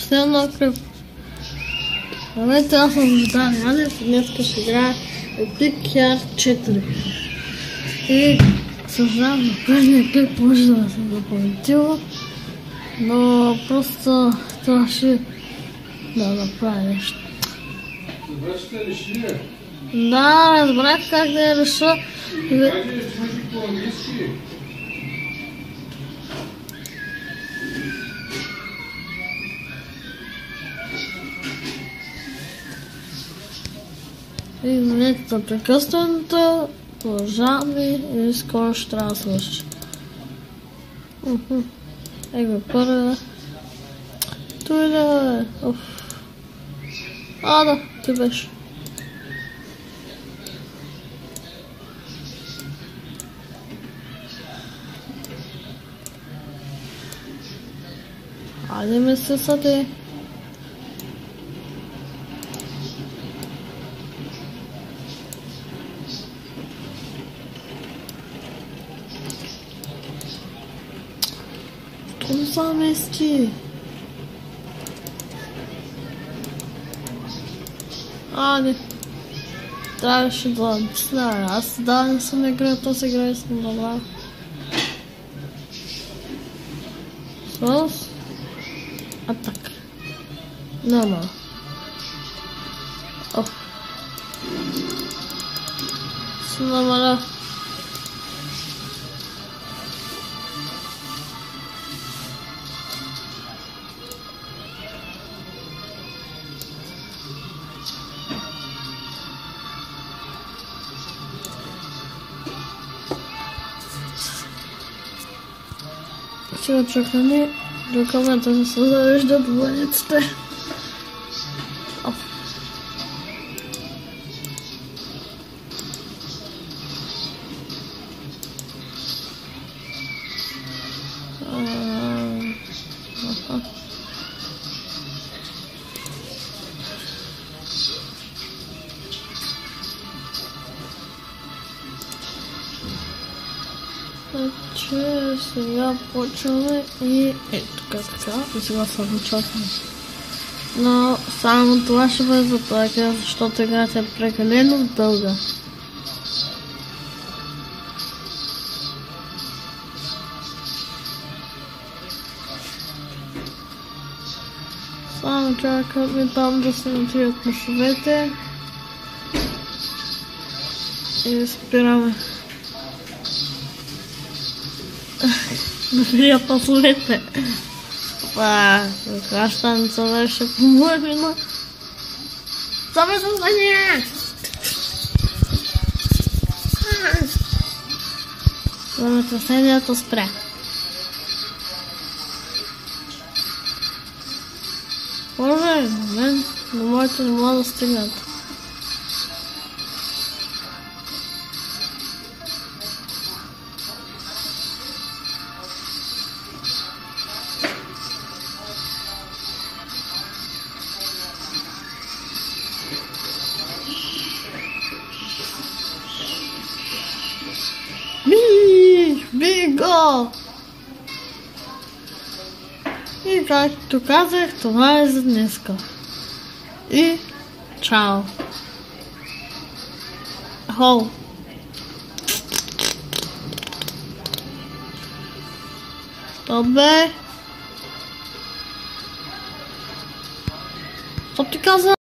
професионална кръв. Здравейте, аз съм Богдан Янев и днес ще играя Epic Yard 4. И съжалявам, на предния клип може да се запаметила, но просто трябваше да направя нещо. Разбрах ли реши ли? Да, разбрах как да я реша. Хайде, слушай по-английски. Извинете за прекъсването, продължаваме и скоро ще трябва да свърши. Его първа. Той да е. Да, ти беше. Айде ме се съди. Това са мести. Не. Трябваше да обясня. Аз не съм играл този игра и съм добра. С атака. Но. Се намаля. Сега чакаме до камерата да се завежда по ваниците. Сега почваме и ето така, и сега съм очаквам. Но само това ще бъде за това, защото играта е прекалено дълга. Само чакаме там да се натрият мъжовете и спираме. Добрия паслете. Хващаница беше по-мървина. Саме съзнание! Земетресението спря. Може, но моите не могат да стигнат. Бинго! И както казах, това е за днеска. И чао! Хол! Добре! Що ти каза?